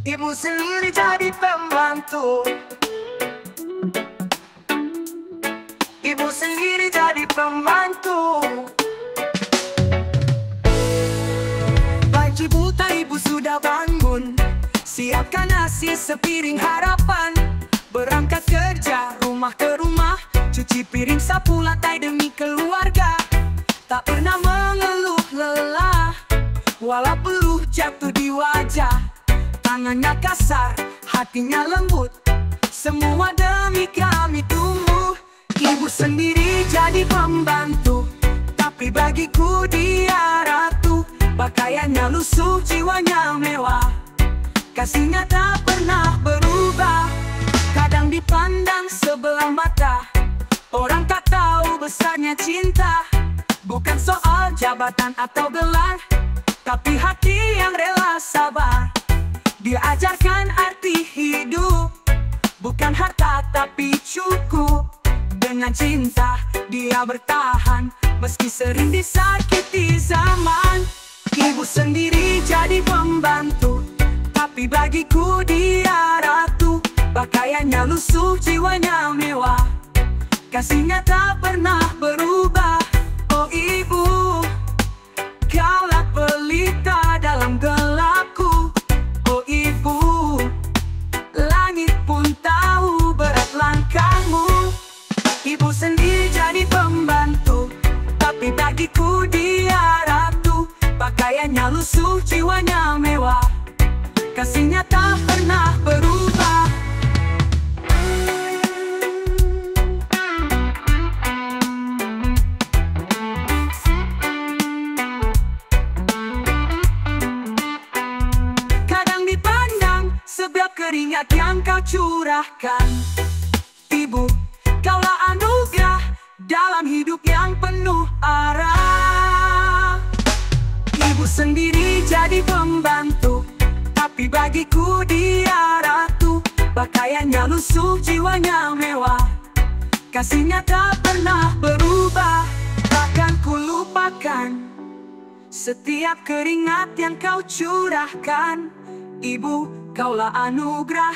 Ibu sendiri jadi pembantu. Ibu sendiri jadi pembantu. Pagi buta ibu sudah bangun, siapkan nasi sepiring harapan. Berangkat kerja rumah ke rumah, cuci piring sapu lantai demi keluarga. Tak pernah mengeluh lelah, walau peluh jatuh di wajah. Tangannya kasar, hatinya lembut, semua demi kami tumbuh. Ibu sendiri jadi pembantu, tapi bagiku dia ratu. Pakaiannya lusuh, jiwanya mewah, kasihnya tak pernah berubah. Kadang dipandang sebelah mata, orang tak tahu besarnya cinta. Bukan soal jabatan atau gelar, tapi hati yang rela sabar. Dia ajarkan arti hidup, bukan harta tapi cukup. Dengan cinta dia bertahan, meski sering disakiti zaman. Ibu sendiri jadi pembantu, tapi bagiku dia ratu. Pakaiannya lusuh, jiwanya mewah, kasihnya tak pernah berubah. Oh ibu, kaulah pelita dalam gelapku. Oh ibu, langit pun tahu berat langkahmu. Ibu sendiri jadi pembantu, tapi bagiku dia ratu. Pakaiannya lusuh, jiwanya mewah, kasihnya tak pernah berubah. Kadang dipandang sebab keringat yang kau curahkan. Ibu, kaulah anugerah dalam hidup yang penuh arah. Ibu sendiri jadi pembantu, tapi bagiku dia ratu. Pakaiannya lusuh, jiwanya mewah, kasihnya tak pernah berubah. Takkan ku lupakan setiap keringat yang kau curahkan. Ibu, kaulah anugerah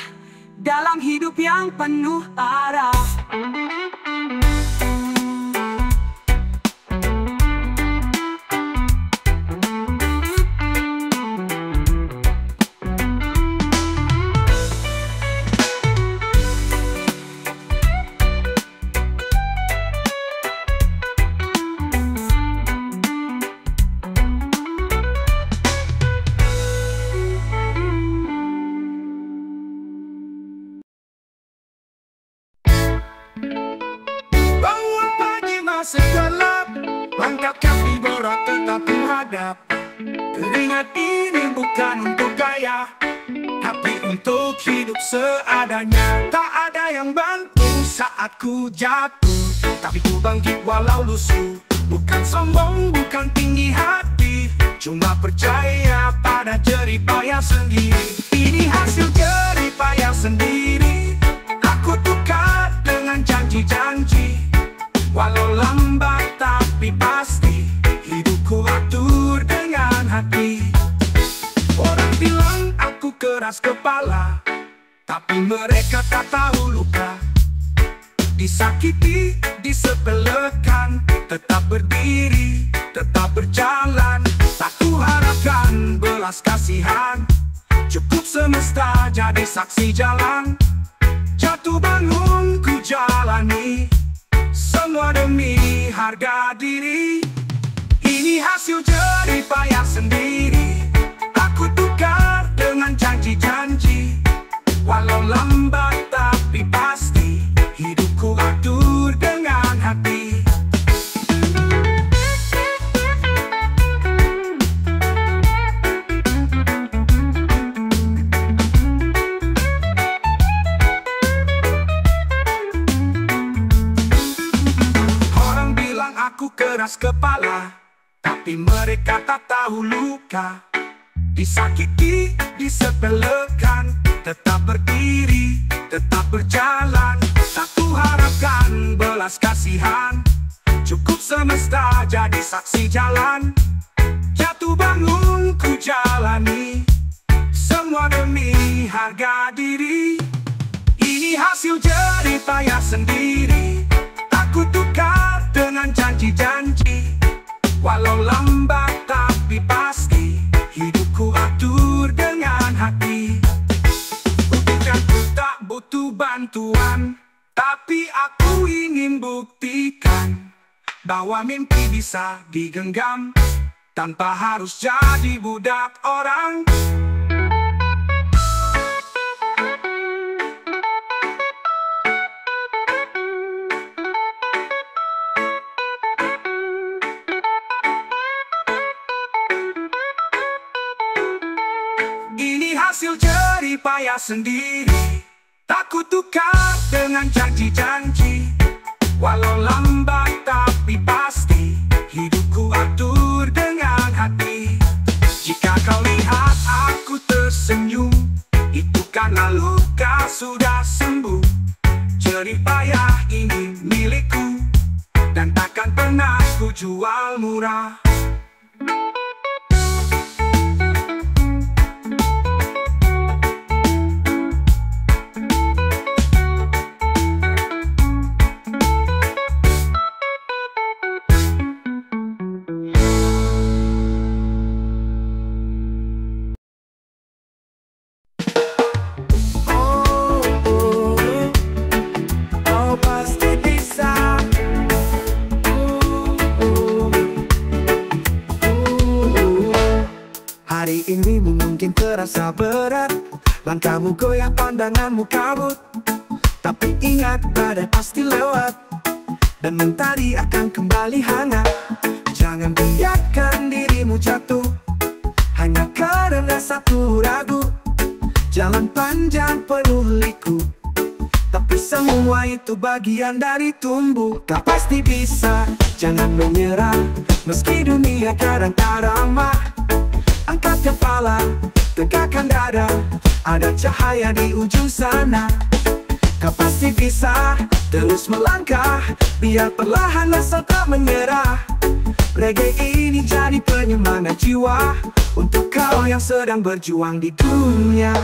dalam hidup yang penuh arah. Bangun pagi masih gelap, langkah kaki berat tetap menghadap. Keringat ini bukan untuk gaya, tapi untuk hidup seadanya. Tak ada yang bantu saat ku jatuh, tapi ku bangkit walau lusuh. Bukan sombong, bukan tinggi hati, cuma percaya pada jerih payah sendiri. Ini hasil jerih payah sendiri, aku tukar dengan janji-janji. Walau lambat tapi pasti, hidupku atur dengan hati. Orang bilang aku keras kepala, tapi mereka tak tahu luka. Disakiti, disepelekan, tetap berdiri, tetap berjalan. Tak ku harapkan belas kasihan, cukup semesta jadi saksi jalan. Jatuh bangun ku jalani, semua demi harga diri. Ini hasil jerih payah sendiri, aku tukar dengan janji-janji. Walau lambat tapi pasti, hidupku atur dengan hati. Orang bilang aku keras kepala, tapi mereka tak tahu luka. Disakiti, disepelekan, tetap berdiri, tetap berjalan. Tak ku harapkan belas kasihan, cukup semesta jadi saksi jalan. Jatuh bangun ku jalani, semua demi mengurangi harga diri. Ini hasil jerih payah sendiri, aku tukar dengan janji-janji. Walau lambat tapi pasti, hidupku atur dengan hati. Bukan ku tak butuh bantuan, tapi aku ingin buktikan bahwa mimpi bisa digenggam tanpa harus jadi budak orang. Ini hasil jerih payah sendiri, tak kutukar dengan janji-janji. Walau lambat tapi pasti, hidupku atur dengan hati. Jika kau lihat aku tersenyum, itu karena luka sudah sembuh. Jerih payah ini milikku, dan takkan pernah ku jual murah. Hari ini mungkin terasa berat, langkahmu goyah, pandanganmu kabut. Tapi ingat, badai pasti lewat, dan mentari akan kembali hangat. Jangan biarkan dirimu jatuh hanya karena satu ragu. Jalan panjang penuh liku, tapi semua itu bagian dari tumbuh. Kau pasti bisa, jangan menyerah, meski dunia kadang tak ramah. Angkat kepala, tegakkan dada, ada cahaya di ujung sana. Kau pasti bisa, terus melangkah, biar perlahan asal tak menyerah. Reggae ini jadi penyemangat jiwa untuk kau yang sedang berjuang di dunia.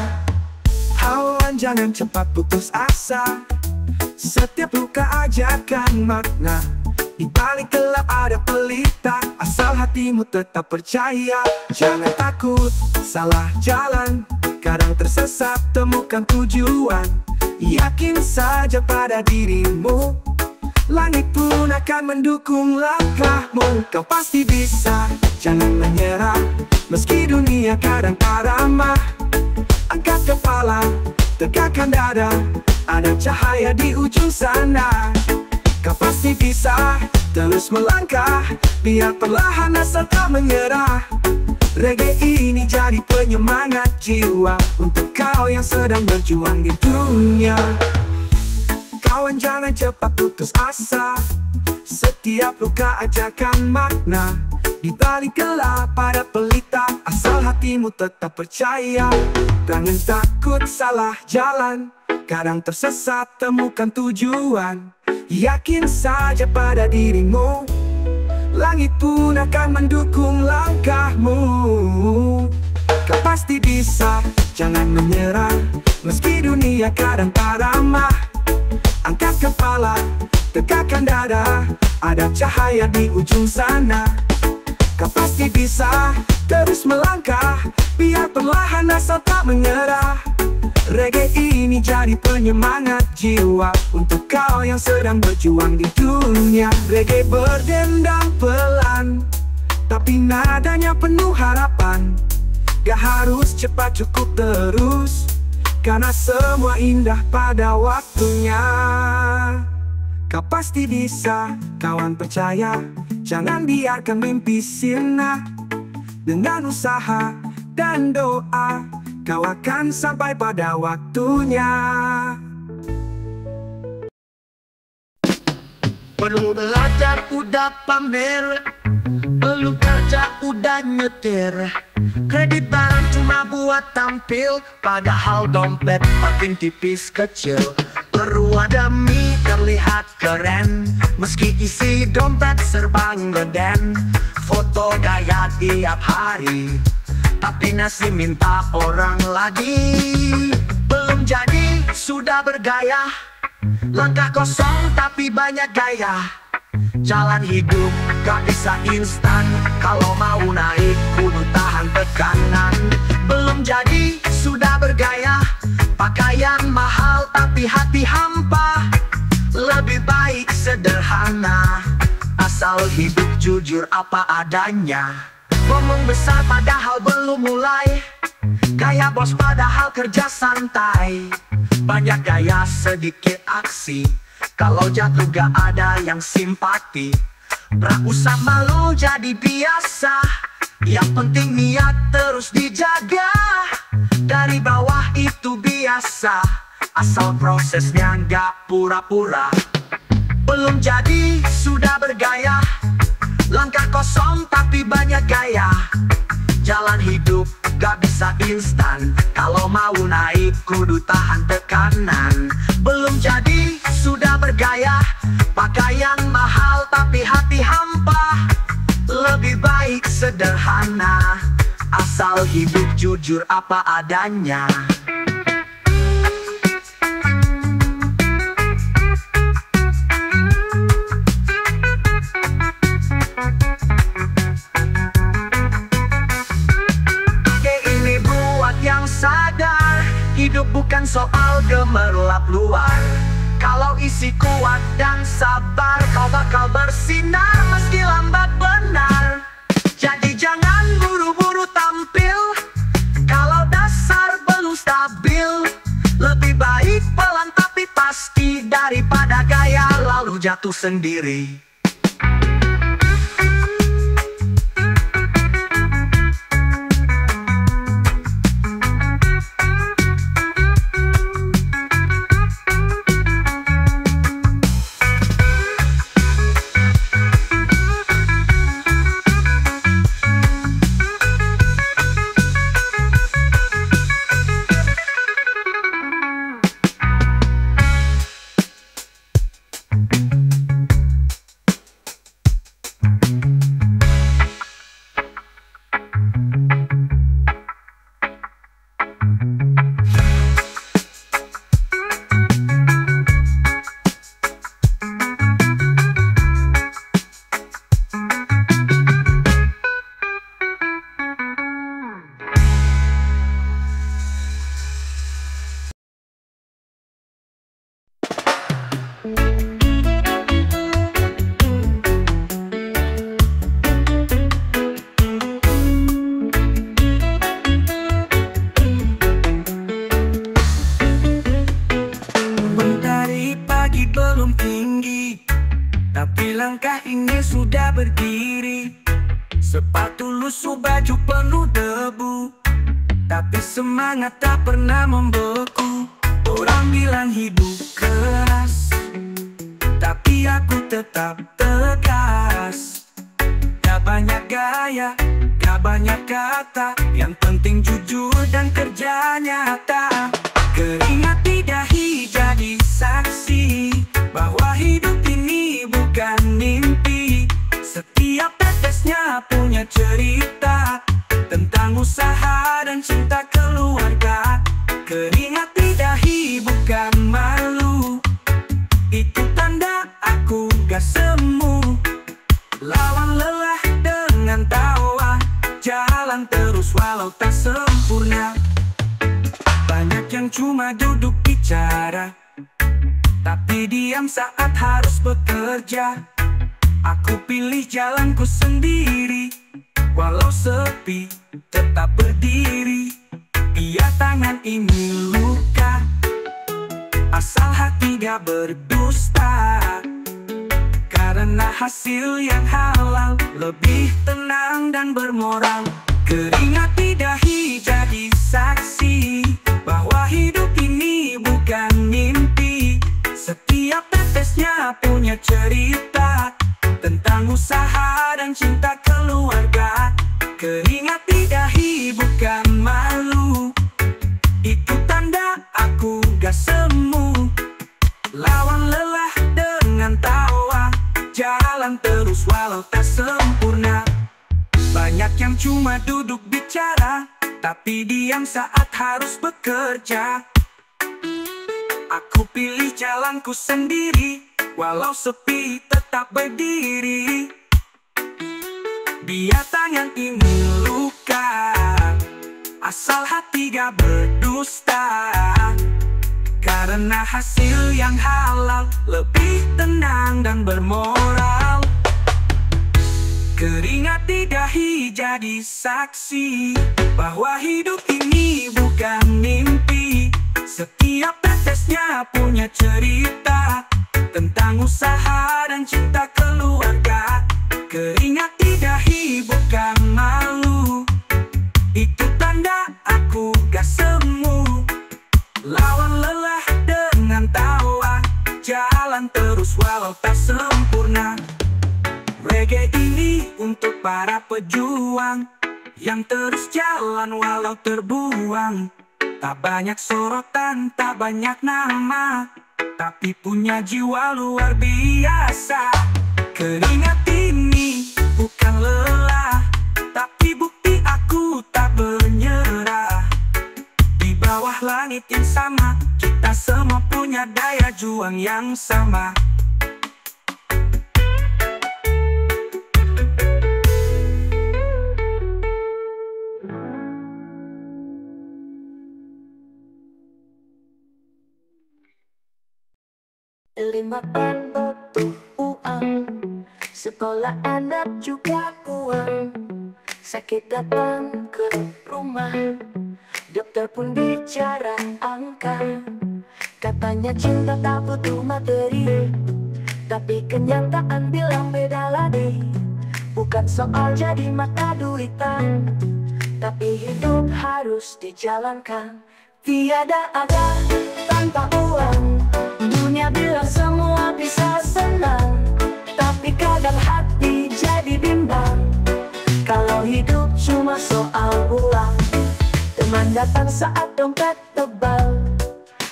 Awan, jangan cepat putus asa, setiap luka ajarkan makna. Di balik gelap ada pelita, asal hatimu tetap percaya. Jangan takut salah jalan, kadang tersesat temukan tujuan. Yakin saja pada dirimu, langit pun akan mendukung langkahmu. Kau pasti bisa, jangan menyerah, meski dunia kadang tak ramah. Angkat kepala, tegakkan dada, ada cahaya di ujung sana. Kau pasti bisa, terus melangkah, biar perlahan asal tak menyerah. Reggae ini jadi penyemangat jiwa untuk kau yang sedang berjuang di dunia. Kawan, jangan cepat putus asa, setiap luka ajarkan makna. Di balik gelap ada pelita, asal hatimu tetap percaya. Jangan takut salah jalan, kadang tersesat temukan tujuan. Yakin saja pada dirimu, langit pun akan mendukung langkahmu. Kau pasti bisa, jangan menyerah, meski dunia kadang tak ramah. Angkat kepala, tegakkan dada, ada cahaya di ujung sana. Kau pasti bisa, terus melangkah, biar perlahan asal tak menyerah. Reggae ini jadi penyemangat jiwa untuk kau yang sedang berjuang di dunia. Reggae berdendang pelan, tapi nadanya penuh harapan. Gak harus cepat, cukup terus, karena semua indah pada waktunya. Kau pasti bisa, kawan, percaya. Jangan biarkan mimpi sirna. Dengan usaha dan doa, kau akan sampai pada waktunya. Perlu belajar udah pamer, perlu kerja udah nyetir. Kredit barang cuma buat tampil, padahal dompet makin tipis kecil. Perlu ada mie terlihat keren, meski isi dompet serba ngeden. Foto gaya tiap hari, tapi nasi minta orang lagi. sudah bergaya. Langkah kosong tapi banyak gaya. Jalan hidup gak bisa instan. Kalau mau naik kudu tahan tekanan. Belum jadi sudah bergaya. Pakaian mahal tapi hati hampa. Lebih baik sederhana, asal hidup jujur apa adanya. Ngomong besar padahal belum mulai. Gaya bos padahal kerja santai. Banyak gaya sedikit aksi. Kalau jatuh gak ada yang simpati. Prak usah malu jadi biasa. Yang penting niat terus dijaga. Dari bawah itu biasa, asal prosesnya gak pura-pura. Belum jadi sudah bergaya. Langkah kosong tapi banyak gaya. Jalan hidup gak bisa instan. Kalau mau naik kudu tahan tekanan. Belum jadi sudah bergaya. Pakaian mahal tapi hati hampa. Lebih baik sederhana, asal hidup jujur apa adanya. Sadar, hidup bukan soal gemerlap luar. Kalau isi kuat dan sabar, kau bakal bersinar meski lambat benar. Jadi jangan buru-buru tampil kalau dasar belum stabil. Lebih baik pelan tapi pasti daripada gaya lalu jatuh sendiri. Belum tinggi, tapi langkah ini sudah berdiri. Sepatu lusuh, baju penuh debu, tapi semangat tak pernah membeku. Orang bilang hidup keras, tapi aku tetap tegas. Gak banyak gaya, gak banyak kata, yang penting jujur dan kerja nyata. Keringat di dahi jadi saksi bahwa hidup ini bukan mimpi. Setiap tetesnya punya cerita tentang usaha dan cinta keluarga. Keringat di dahi bukan malu, itu tanda aku gak semu. Lawan lelah dengan tawa, jalan terus walau tak sempurna. Banyak yang cuma duduk bicara, tapi diam saat harus bekerja. Aku pilih jalanku sendiri, walau sepi tetap berdiri. Biar tangan ini luka, asal hati gak berdusta. Karena hasil yang halal lebih tenang dan bermoral. Keringat di dahi jadi saksi bahwa hidup ini bukan mimpi. Setiap tetesnya punya cerita tentang usaha dan cinta keluarga. Keringat di dahi bukan malu, itu tanda aku gak semu. Lawan lelah dengan tawa, jalan terus walau tak sempurna. Banyak yang cuma duduk bicara, tapi diam saat harus bekerja. Aku pilih jalanku sendiri, walau sepi tetap berdiri. Biar tangan ini luka, asal hati gak berdusta. Karena hasil yang halal lebih tenang dan bermoral. Keringat di dahi jadi saksi bahwa hidup ini bukan mimpi. Setiap tetesnya punya cerita tentang usaha dan cinta keluarga. Keringat di dahi bukan malu, itu tanda aku gak semu. Lawan lelah dengan tawa, jalan terus walau tak sempurna. Reggae ini untuk para pejuang yang terus jalan walau terbuang. Tak banyak sorotan, tak banyak nama, tapi punya jiwa luar biasa. Keringat ini bukan lelah, tapi bukti aku tak menyerah. Di bawah langit yang sama, kita semua punya daya juang yang sama. Lima butuh uang, sekolah anak juga uang. Sakit datang ke rumah, dokter pun bicara angka. Katanya cinta tak butuh materi, tapi kenyataan bilang beda lagi. Bukan soal jadi mata duitan, tapi hidup harus dijalankan. Tiada ada tanpa uang. Dunia bilang semua bisa senang, tapi kadang hati jadi bimbang. Kalau hidup cuma soal uang. Teman datang saat dompet tebal,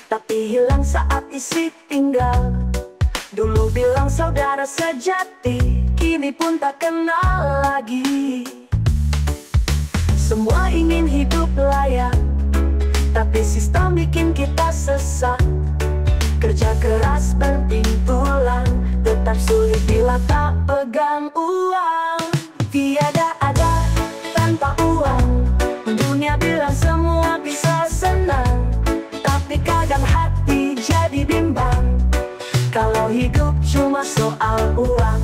tapi hilang saat isi tinggal. Dulu bilang saudara sejati, kini pun tak kenal lagi. Semua ingin hidup layak, tapi sistem bikin kita sesat. Kerja keras penting tulang, tetap sulit bila tak pegang uang. Tiada ada tanpa uang. Dunia bilang semua bisa senang, tapi kadang hati jadi bimbang. Kalau hidup cuma soal uang.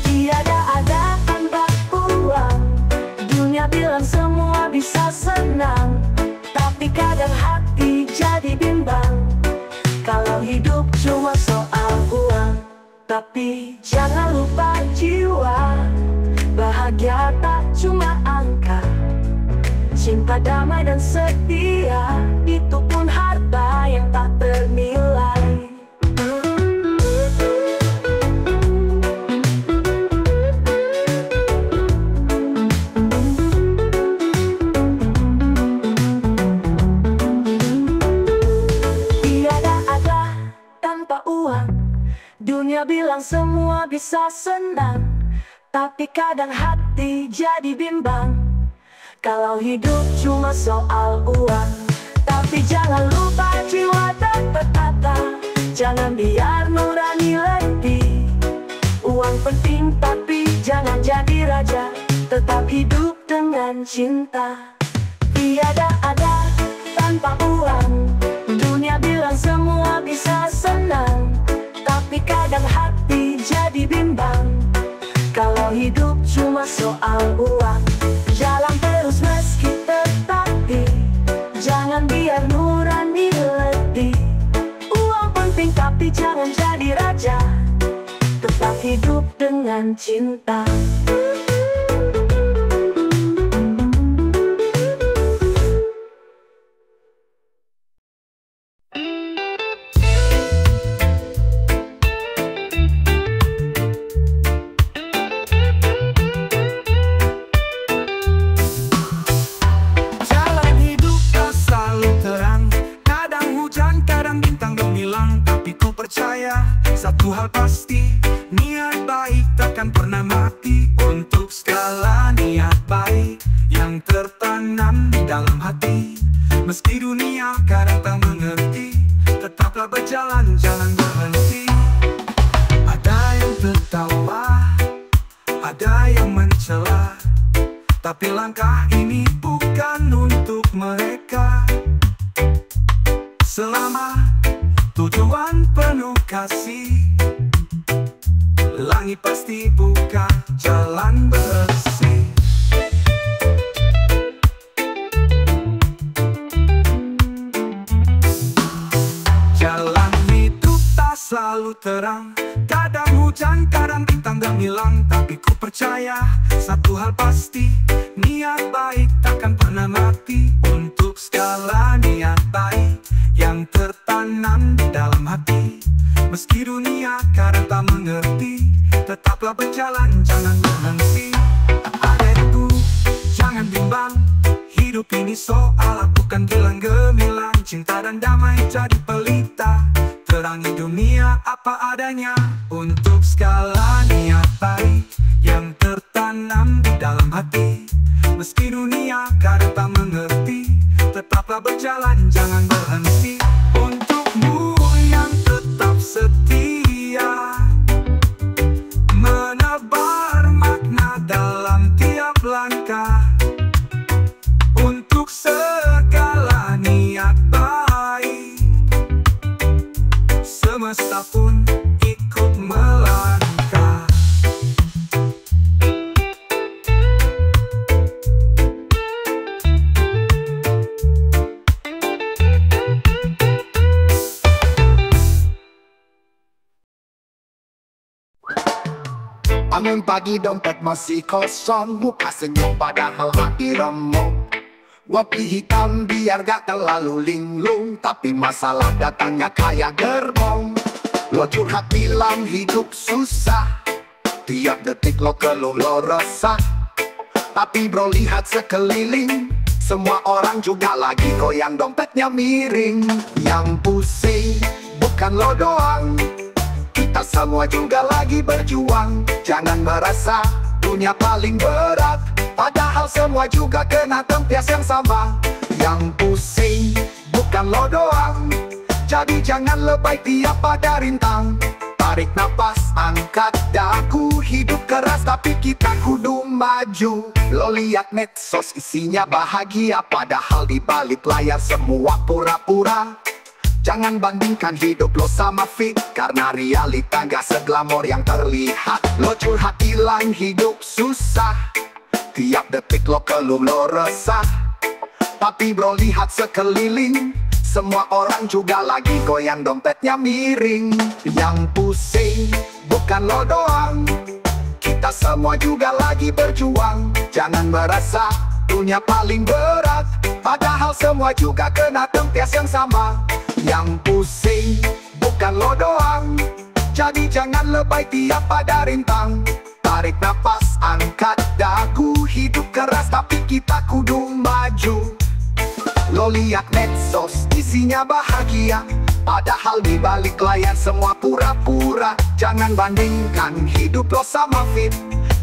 Tiada ada tanpa uang. Dunia bilang semua bisa senang, tapi kadang hati jadi bimbang. Kalau hidup cuma soal uang. Tapi jangan lupa jiwa, bahagia tak cuma angka. Cinta, damai dan setia, itu pun harta yang tak ternilai. Dunia bilang semua bisa senang, tapi kadang hati jadi bimbang. Kalau hidup cuma soal uang. Tapi jangan lupa jiwa tak berkata, jangan biar nurani letih. Uang penting tapi jangan jadi raja, tetap hidup dengan cinta. Tiada ada tanpa uang. Dunia bilang semua bisa senang, tapi kadang hati jadi bimbang. Kalau hidup cuma soal uang. Jalan terus meski tetapi, jangan biar nurani letih. Uang penting tapi jangan jadi raja, tetap hidup dengan cinta. Satu hal pasti, niat baik takkan pernah mati. Untuk segala niat baik yang tertanam di dalam hati, meski dunia kadang tak mengerti, Tetaplah berjalan, jangan berhenti. Ada yang tertawa, ada yang mencela, tapi langkah ini bukan untuk mereka. Selama tujuan penuh kasih, langit pasti buka jalan bersih. Jalan hidup tak selalu terang, kadang hujan, kadang bintang gemilang. Tapi ku percaya satu hal pasti, niat baik takkan pernah mati. Untuk segala niat baik yang tertanam di dalam hati, meski dunia kadang tak mengerti, tetaplah berjalan, jangan berhenti. Adekku, jangan bimbang, hidup ini soal bukan bilang gemilang. Cinta dan damai jadi pelita, terangi dunia apa adanya. Untuk segala niat baik yang tertanam di dalam hati, meski dunia kadang tak mengerti, tetaplah berjalan, jangan berhenti. Untukmu yang tetap setia, menebar makna dalam tiap langkah. Untuk segala niat baik, semesta pun ikut melangkah. Bangun pagi dompet masih kosong, muka senyum padahal hati remuk. Kopi hitam biar gak terlalu linglung, tapi masalah datangnya kayak gerbong. Lo curhat bilang hidup susah, tiap detik lo keluh lo resah. Tapi bro lihat sekeliling, semua orang juga lagi goyang dompetnya miring. Yang pusing bukan lo doang, kita semua juga lagi berjuang. Jangan merasa dunia paling berat, padahal semua juga kena tempias yang sama. Yang pusing bukan lo doang, jadi jangan lebay tiap pada rintang. Tarik napas, angkat dagu, hidup keras tapi kita kudu maju. Lo liat medsos isinya bahagia, padahal di balik layar semua pura-pura. Jangan bandingkan hidup lo sama fit, karena realita gak seglamor yang terlihat. Lo curhat hilang hidup susah, tiap detik lo keluh lo resah. Tapi bro lihat sekeliling, semua orang juga lagi goyang dompetnya miring. Yang pusing bukan lo doang, kita semua juga lagi berjuang. Jangan merasa dunia paling berat, padahal semua juga kena tempias yang sama. Yang pusing bukan lo doang, jadi jangan lebay tiap pada rintang. Tarik napas, angkat dagu, hidup keras tapi kita kudu maju. Lo liat medsos isinya bahagia, padahal di balik layar semua pura-pura. Jangan bandingkan hidup lo sama fit,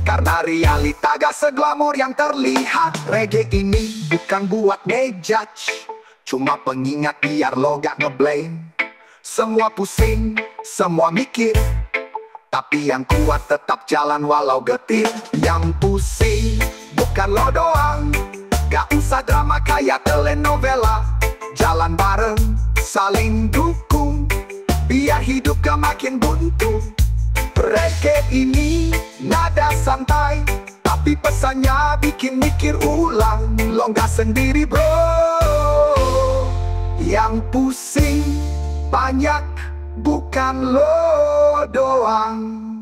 karena realita gak seglamor yang terlihat. Reggae ini bukan buat ngejudge, cuma pengingat biar lo gak ngeblame. Semua pusing, semua mikir, tapi yang kuat tetap jalan walau getir. Yang pusing bukan lo doang, gak usah drama kayak telenovela. Jalan bareng, saling dukung, biar hidup gak makin buntu. Reggae ini nada santai, tapi pesannya bikin mikir ulang. Lo gak sendiri bro, yang pusing banyak bukan lo doang.